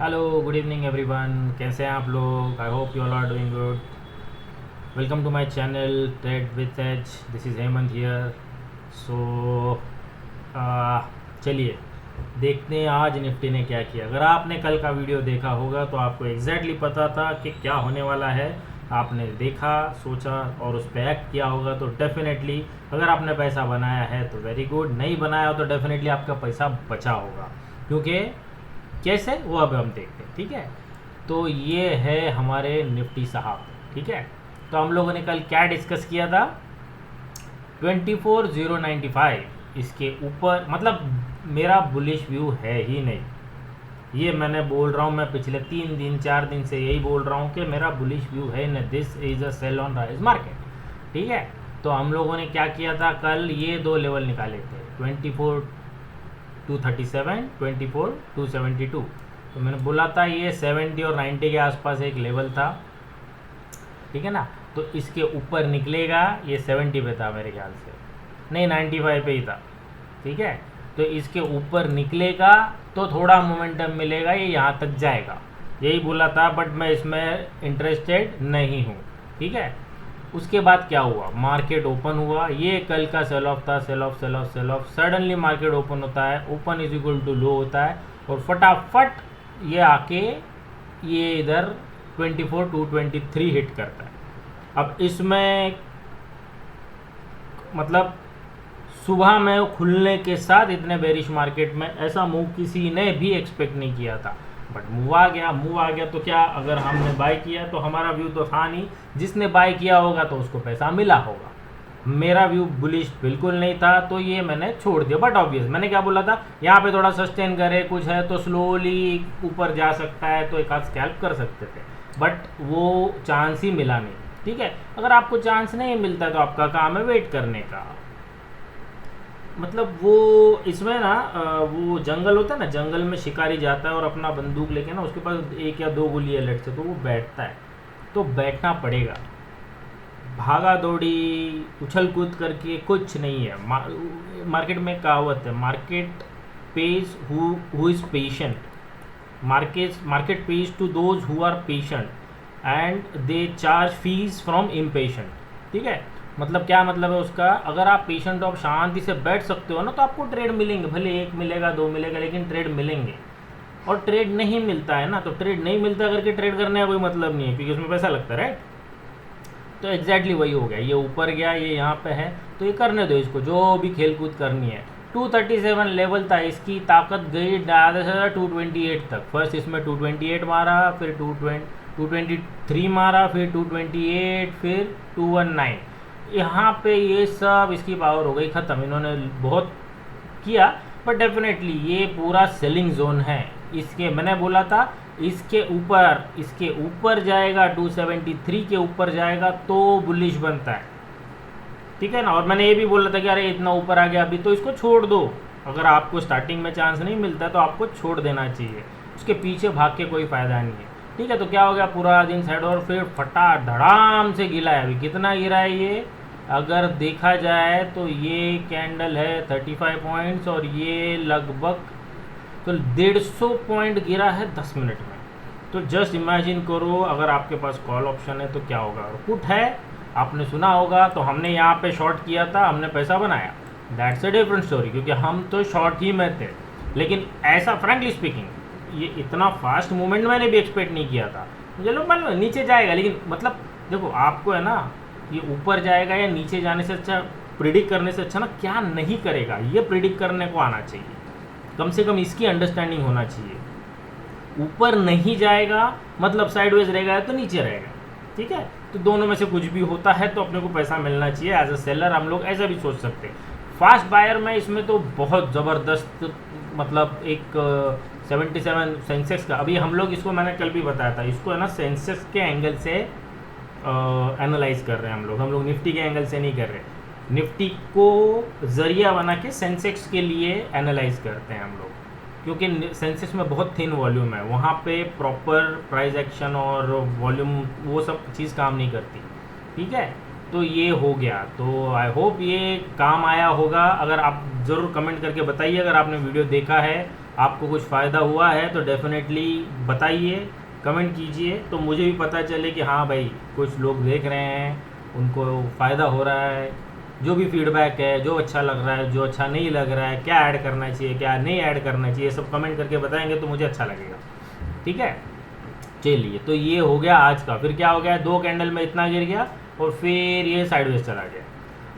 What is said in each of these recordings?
Hello good evening everyone, कैसे हैं आप लोग? I hope you all are doing good. Welcome to my channel trade with edge. This is Hemant here. So चलिए देखते हैं आज निफ्टी ने क्या किया। अगर आपने कल का वीडियो देखा होगा तो आपको एग्जैक्टली पता था कि क्या होने वाला है। आपने देखा, सोचा और उस पर एक्ट किया होगा तो डेफिनेटली अगर आपने पैसा बनाया है तो वेरी गुड, नहीं बनाया हो तो डेफिनेटली आपका पैसा बचा होगा। क्योंकि कैसे वो अब हम देखते हैं, ठीक है। तो ये है हमारे निफ्टी साहब, ठीक है। तो हम लोगों ने कल क्या डिस्कस किया था? 24,095 इसके ऊपर, मतलब मेरा बुलिश व्यू है ही नहीं। ये मैंने बोल रहा हूँ, मैं पिछले 3 दिन 4 दिन से यही बोल रहा हूँ कि मेरा बुलिश व्यू है नहीं। This is a sell on rise market, ठीक है। तो हम लोगों ने क्या किया था कल? ये दो लेवल निकाले थे, 24,237, 24,272। तो मैंने बोला था ये 70 और 90 के आसपास एक लेवल था, ठीक है ना। तो इसके ऊपर निकलेगा, ये 70 पे था मेरे ख्याल से, नहीं 95 पे ही था, ठीक है। तो इसके ऊपर निकलेगा तो थोड़ा मोमेंटम मिलेगा, ये यहाँ तक जाएगा, यही बोला था। बट मैं इसमें इंटरेस्टेड नहीं हूँ, ठीक है। उसके बाद क्या हुआ? मार्केट ओपन हुआ, ये कल का सेल ऑफ था, sell off sell off sell off. Suddenly market open होता है, open is equal to low होता है और फटाफट ये आके ये इधर 24,223 हिट करता है। अब इसमें मतलब सुबह में खुलने के साथ इतने बेरिश मार्केट में ऐसा मूव किसी ने भी एक्सपेक्ट नहीं किया था। बट मूव आ गया, मूव आ गया तो क्या, अगर हमने बाय किया तो हमारा व्यू तो था नहीं, जिसने बाय किया होगा तो उसको पैसा मिला होगा। मेरा व्यू बुलिश बिल्कुल नहीं था, तो ये मैंने छोड़ दिया। बट ऑब्वियस मैंने क्या बोला था, यहाँ पे थोड़ा सस्टेन करे, कुछ है तो स्लोली ऊपर जा सकता है, तो एक आध स्कैल्प कर सकते थे। बट वो चांस ही मिला नहीं, ठीक है। अगर आपको चांस नहीं मिलता तो आपका काम है वेट करने का। मतलब वो इसमें ना वो जंगल होता है ना, जंगल में शिकारी जाता है और अपना बंदूक लेके ना, उसके पास एक या दो गोली है लट से, तो वो बैठता है। तो बैठना पड़ेगा, भागा दौड़ी उछल कूद करके कुछ नहीं है। मार्केट में कहावत है, market pays who is patient. Market pays to those who are patient and they charge fees from impatient, ठीक है। मतलब क्या मतलब है उसका? अगर आप पेशेंट हो, आप शांति से बैठ सकते हो ना, तो आपको ट्रेड मिलेंगे, भले एक मिलेगा दो मिलेगा, लेकिन ट्रेड मिलेंगे। और ट्रेड नहीं मिलता है ना, तो ट्रेड नहीं मिलता करके ट्रेड करने का कोई मतलब नहीं है, क्योंकि उसमें पैसा लगता है, राइट। तो एग्जैक्टली वही हो गया, ये ऊपर गया, ये यहाँ पे है, तो ये करने दो इसको, जो भी खेल कूद करनी है। 237 लेवल था, इसकी ताकत गई ज़्यादा से ज़्यादा 228 तक। फर्स्ट इसमें 228 मारा, फिर 223 मारा, फिर 228, फिर 219। यहाँ पे ये सब इसकी पावर हो गई ख़त्म। इन्होंने बहुत किया, बट डेफिनेटली ये पूरा सेलिंग जोन है। इसके मैंने बोला था इसके ऊपर जाएगा, 273 के ऊपर जाएगा तो बुलिश बनता है, ठीक है ना। और मैंने ये भी बोला था कि अरे इतना ऊपर आ गया अभी तो इसको छोड़ दो। अगर आपको स्टार्टिंग में चांस नहीं मिलता तो आपको छोड़ देना चाहिए, उसके पीछे भाग के कोई फ़ायदा नहीं है, ठीक है। तो क्या हो गया, पूरा दिन साइड और फिर फटा धड़ाम से गिरा है। अभी कितना गिरा है ये? अगर देखा जाए तो ये कैंडल है 35 पॉइंट्स और ये लगभग तो 150 पॉइंट गिरा है 10 मिनट में। तो जस्ट इमेजिन करो, अगर आपके पास कॉल ऑप्शन है तो क्या होगा। और पुट है, आपने सुना होगा, तो हमने यहाँ पे शॉर्ट किया था, हमने पैसा बनाया, दैट्स अ डिफरेंट स्टोरी, क्योंकि हम तो शॉर्ट ही में थे। लेकिन ऐसा फ्रैंकली स्पीकिंग ये इतना फास्ट मूवमेंट मैंने भी एक्सपेक्ट नहीं किया था। मुझे लोग मान लो नीचे जाएगा, लेकिन मतलब देखो आपको है ना, ये ऊपर जाएगा या नीचे जाने से अच्छा, प्रिडिक्ट करने से अच्छा ना क्या नहीं करेगा, ये प्रिडिक्ट करने को आना चाहिए, कम से कम इसकी अंडरस्टैंडिंग होना चाहिए। ऊपर नहीं जाएगा मतलब साइडवेज रहेगा तो नीचे रहेगा, ठीक है। तो दोनों में से कुछ भी होता है तो अपने को पैसा मिलना चाहिए। एज अ सेलर हम लोग ऐसा भी सोच सकते हैं। फास्ट बायर में इसमें तो बहुत ज़बरदस्त, मतलब एक 77 सेंसेक्स का, अभी हम लोग इसको मैंने कल भी बताया था, इसको है ना सेंसेक्स के एंगल से एनालाइज कर रहे हैं हम लोग निफ्टी के एंगल से नहीं कर रहे। निफ्टी को ज़रिया बना के सेंसेक्स के लिए एनालाइज करते हैं हम लोग, क्योंकि सेंसेक्स में बहुत थिन वॉल्यूम है, वहाँ पे प्रॉपर प्राइस एक्शन और वॉल्यूम वो सब चीज़ काम नहीं करती, ठीक है। तो ये हो गया, तो आई होप ये काम आया होगा। अगर आप ज़रूर कमेंट करके बताइए अगर आपने वीडियो देखा है आपको कुछ फ़ायदा हुआ है तो डेफिनेटली बताइए, कमेंट कीजिए, तो मुझे भी पता चले कि हाँ भाई कुछ लोग देख रहे हैं, उनको फ़ायदा हो रहा है। जो भी फीडबैक है, जो अच्छा लग रहा है, जो अच्छा नहीं लग रहा है, क्या ऐड करना चाहिए, क्या नहीं ऐड करना चाहिए, सब कमेंट करके बताएंगे तो मुझे अच्छा लगेगा। ठीक है, चलिए, तो ये हो गया आज का। फिर क्या हो गया, 2 कैंडल में इतना गिर गया और फिर ये साइडवेज चला गया।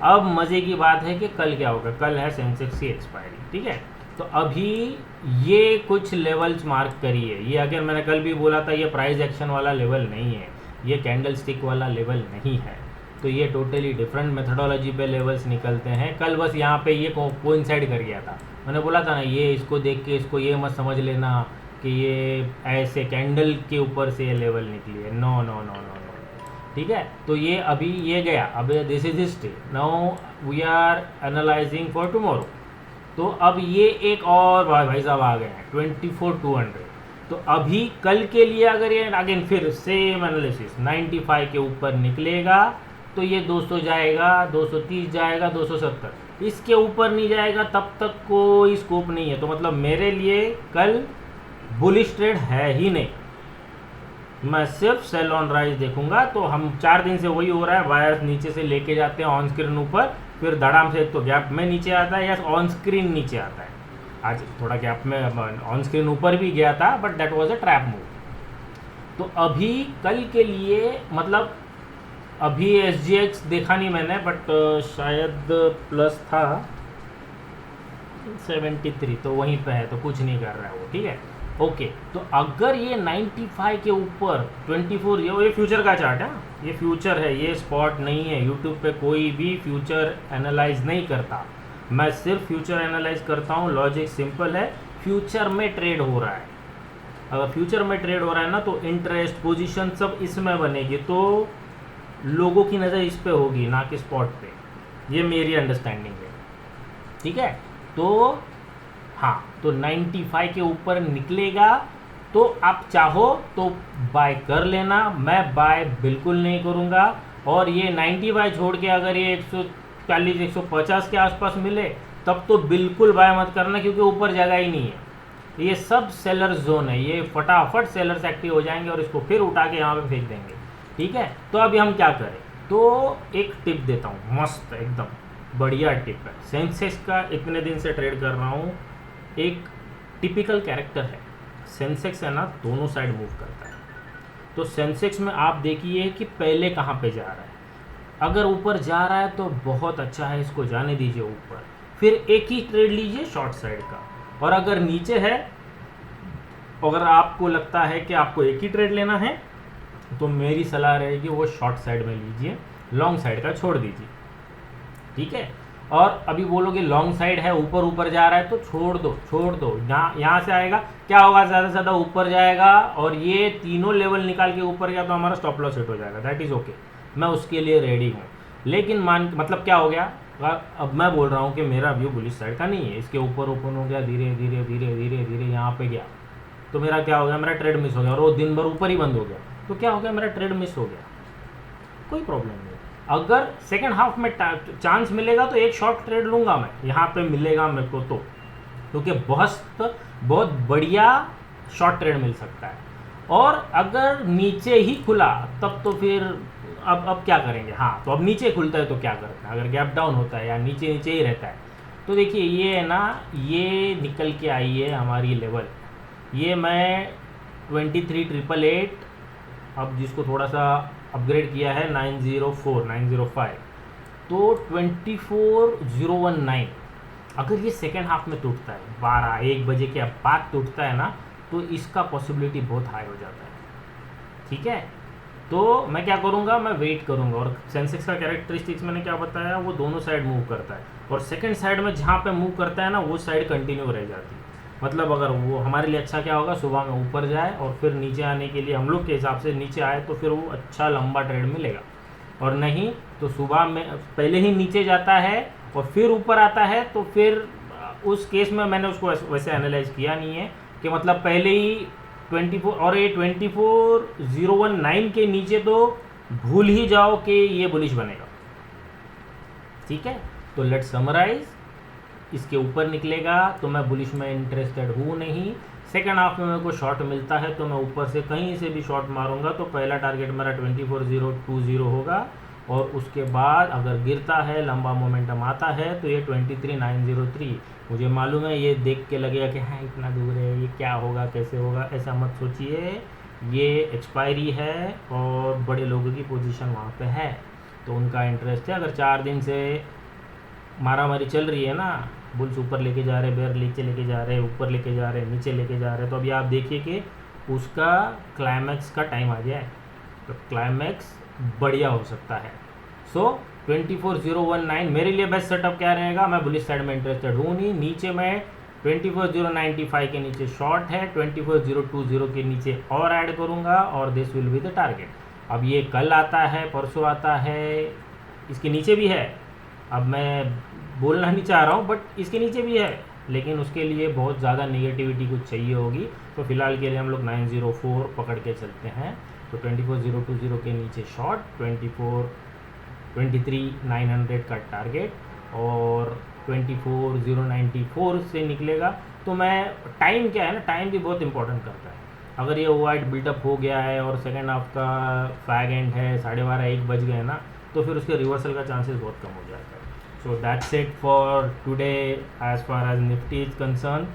अब मज़े की बात है कि कल क्या होगा, कल है सेंसेक्स की एक्सपायरी। ठीक है, तो अभी ये कुछ लेवल्स मार्क करिए। ये अगर मैंने कल भी बोला था, ये प्राइस एक्शन वाला लेवल नहीं है, ये कैंडल स्टिक वाला लेवल नहीं है। तो ये टोटली डिफरेंट मेथडोलॉजी पे लेवल्स निकलते हैं। कल बस यहाँ पे ये कोइंसाइड कर गया था। मैंने बोला था ना, ये इसको देख के इसको ये मत समझ लेना कि ये ऐसे कैंडल के ऊपर से ये लेवल निकली है। No no no no no. ठीक है, तो ये अभी ये गया, अब this is history. Now we are analysing for tomorrow. तो अब ये एक और भाई साहब आ गए हैं 24,200। तो अभी कल के लिए अगर ये अगेन फिर सेम एनालिसिस 95 के ऊपर निकलेगा तो ये 200 जाएगा, 230 जाएगा, 270। इसके ऊपर नहीं जाएगा तब तक कोई स्कोप नहीं है। तो मतलब मेरे लिए कल बुलिश ट्रेड है ही नहीं, मैं सिर्फ सेल ऑन राइज देखूंगा। तो हम 4 दिन से वही हो रहा है, वायर्स नीचे से लेके जाते हैं ऑन स्क्रीन ऊपर, फिर धड़ाम से तो गैप में नीचे आता है या ऑन स्क्रीन नीचे आता है। आज थोड़ा गैप में ऑन स्क्रीन ऊपर भी गया था, but that was a trap move. तो अभी कल के लिए मतलब अभी SGX देखा नहीं मैंने, बट शायद प्लस था 73, तो वहीं पे है, तो कुछ नहीं कर रहा है वो। ठीक है, ओके। तो अगर ये 95 के ऊपर 24, ये फ्यूचर का चार्ट है, ये फ्यूचर है, ये स्पॉट नहीं है। यूट्यूब पे कोई भी फ्यूचर एनालाइज नहीं करता, मैं सिर्फ फ्यूचर एनालाइज करता हूँ। लॉजिक सिंपल है, फ्यूचर में ट्रेड हो रहा है। अगर फ्यूचर में ट्रेड हो रहा है ना, तो इंटरेस्ट पोजीशन सब इसमें बनेगी, तो लोगों की नज़र इस पे होगी ना कि स्पॉट पे। ये मेरी अंडरस्टैंडिंग है। ठीक है, तो हाँ, तो 95 के ऊपर निकलेगा तो आप चाहो तो बाय कर लेना, मैं बाय बिल्कुल नहीं करूँगा। और ये 95 छोड़ के अगर ये 140 150 के आसपास मिले तब तो बिल्कुल बाय मत करना, क्योंकि ऊपर जगह ही नहीं है। ये सब सेलर्स जोन है, ये फटाफट सेलर्स एक्टिव हो जाएंगे और इसको फिर उठा के यहाँ पे फेंक देंगे। ठीक है, तो अभी हम क्या करें, तो एक टिप देता हूँ, मस्त एकदम बढ़िया टिप है। सेंसेक्स का इतने दिन से ट्रेड कर रहा हूँ, एक टिपिकल कैरेक्टर है। सेंसेक्स है ना, दोनों साइड मूव करता है। तो सेंसेक्स में आप देखिए कि पहले कहाँ पे जा रहा है। अगर ऊपर जा रहा है तो बहुत अच्छा है, इसको जाने दीजिए ऊपर, फिर एक ही ट्रेड लीजिए शॉर्ट साइड का। और अगर नीचे है, अगर आपको लगता है कि आपको एक ही ट्रेड लेना है, तो मेरी सलाह रहेगी वो शॉर्ट साइड में लीजिए, लॉन्ग साइड का छोड़ दीजिए। ठीक है, और अभी बोलोगे लॉन्ग साइड है, ऊपर ऊपर जा रहा है, तो छोड़ दो। यहाँ से आएगा, क्या होगा, ज़्यादा से ज़्यादा ऊपर जाएगा और ये तीनों लेवल निकाल के ऊपर गया तो हमारा स्टॉप लॉस हिट हो जाएगा। दैट इज़ ओके, मैं उसके लिए रेडी हूँ। लेकिन मतलब क्या हो गया, अब मैं बोल रहा हूँ कि मेरा व्यू बुलिश साइड का नहीं है। इसके ऊपर ओपन हो गया, धीरे धीरे धीरे धीरे धीरे यहाँ पे गया, तो मेरा क्या हो गया, मेरा ट्रेड मिस हो गया। और वो दिन भर ऊपर ही बंद हो गया, तो क्या हो गया, मेरा ट्रेड मिस हो गया। कोई प्रॉब्लम नहीं। अगर सेकेंड हाफ में चांस मिलेगा तो एक शॉर्ट ट्रेड लूँगा मैं, यहाँ पे मिलेगा मेरे को तो, क्योंकि बहुत बढ़िया शॉर्ट ट्रेड मिल सकता है। और अगर नीचे ही खुला तब तो फिर अब क्या करेंगे। हाँ, तो अब नीचे खुलता है तो क्या करते हैं, अगर गैप डाउन होता है या नीचे ही रहता है, तो देखिए ये है ना, ये निकल के आई है हमारी लेवल। ये मैं 23,888, अब जिसको थोड़ा सा अपग्रेड किया है 904 905, तो 24,019 अगर ये सेकेंड हाफ में टूटता है, 12-1 बजे के बाद टूटता है ना, तो इसका पॉसिबिलिटी बहुत हाई हो जाता है। ठीक है, तो मैं क्या करूँगा, मैं वेट करूँगा। और सेंसेक्स का कैरेक्टरिस्टिक्स मैंने क्या बताया, वो दोनों साइड मूव करता है, और सेकंड साइड में जहाँ पे मूव करता है ना, वो साइड कंटिन्यू रह जाती है। मतलब अगर वो हमारे लिए अच्छा क्या होगा, सुबह में ऊपर जाए और फिर नीचे आने के लिए हम लोग के हिसाब से नीचे आए, तो फिर वो अच्छा लंबा ट्रेड मिलेगा। और नहीं तो सुबह में पहले ही नीचे जाता है और फिर ऊपर आता है, तो फिर उस केस में मैंने उसको वैसे एनालाइज किया नहीं है कि मतलब पहले ही 24 और ये 24,019 के नीचे तो भूल ही जाओ कि ये बुलिश बनेगा। ठीक है, तो लेट्स समराइज। इसके ऊपर निकलेगा तो मैं बुलिश में इंटरेस्टेड हूँ नहीं। सेकेंड हाफ में मेरे को शॉर्ट मिलता है तो मैं ऊपर से कहीं से भी शॉर्ट मारूंगा तो पहला टारगेट मेरा 24,020 होगा, और उसके बाद अगर गिरता है, लंबा मोमेंटम आता है तो ये 23,903। मुझे मालूम है ये देख के लगेगा कि हाँ इतना दूर है, ये क्या होगा, कैसे होगा, ऐसा मत सोचिए। ये एक्सपायरी है और बड़े लोगों की पोजीशन वहाँ पे है, तो उनका इंटरेस्ट है। अगर 4 दिन से मारामारी चल रही है ना, बुल्स ऊपर लेके जा रहे, बेयर नीचे लेके जा रहे, ऊपर लेके जा रहे, नीचे लेके जा रहे, तो अभी आप देखिए कि उसका क्लाइमैक्स का टाइम आ गया है, तो क्लाइमैक्स बढ़िया हो सकता है। सो 24,019 मेरे लिए बेस्ट सेटअप क्या रहेगा, मैं बुलिश साइड में इंटरेस्टेड हूँ नहीं। नीचे में 24,095 के नीचे शॉर्ट है, 24,020 के नीचे और ऐड करूँगा, और this will be the target. अब ये कल आता है, परसों आता है, इसके नीचे भी है। अब मैं बोलना नहीं चाह रहा हूँ बट इसके नीचे भी है, लेकिन उसके लिए बहुत ज़्यादा नेगेटिविटी कुछ चाहिए होगी, तो फिलहाल के लिए हम लोग 904 पकड़ के चलते हैं। तो 24,020 के नीचे शॉर्ट, 23,900 का टारगेट, और 24,094 से निकलेगा। तो मैं टाइम क्या है ना, टाइम भी बहुत इंपॉर्टेंट करता है। अगर ये वाइट बिल्टअप हो गया है और सेकेंड हाफ का फैग एंड है, 12:30-1 बज गए ना, तो फिर उसके रिवर्सल का चांसेस बहुत कम हो जाता है। So that's it for today as far as Nifty is concern.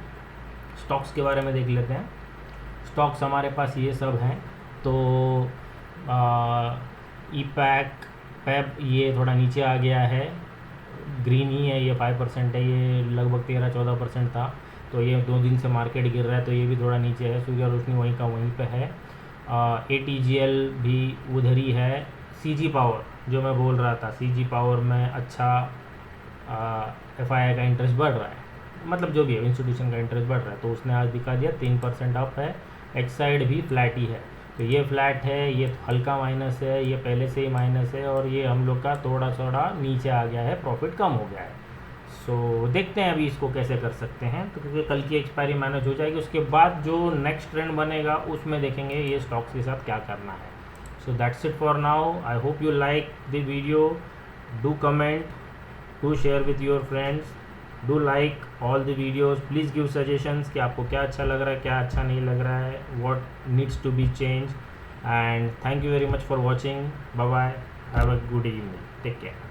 Stocks के बारे में देख लेते हैं। स्टॉक्स हमारे पास ये सब हैं, तो ई पैप ये थोड़ा नीचे आ गया है, ग्रीन ही है, ये 5% है, ये लगभग 13-14% था, तो ये 2 दिन से मार्केट गिर रहा है तो ये भी थोड़ा नीचे है। सूर्य रोशनी वहीं का वहीं पे है। ATGL भी उधर ही है। CG पावर जो मैं बोल रहा था, CG पावर में अच्छा FII का इंटरेस्ट बढ़ रहा है, मतलब जो भी है इंस्टीट्यूशन का इंटरेस्ट बढ़ रहा है, तो उसने आज दिखा दिया 3% अप है। एच साइड भी फ्लैट ही है, तो ये फ्लैट है, ये हल्का माइनस है, ये पहले से ही माइनस है, और ये हम लोग का थोड़ा थोड़ा नीचे आ गया है, प्रॉफिट कम हो गया है। सो देखते हैं अभी इसको कैसे कर सकते हैं, तो क्योंकि कल की एक्सपायरी मैनेज हो जाएगी, उसके बाद जो नेक्स्ट ट्रेंड बनेगा उसमें देखेंगे ये स्टॉक्स के साथ क्या करना है। So that's it for now. I hope you like the video, do comment, do share with your friends, do like all the videos, please give suggestions कि आपको क्या अच्छा लग रहा है, क्या अच्छा नहीं लग रहा है, what needs to be change, and thank you very much for watching. Bye bye, have a good evening, take care.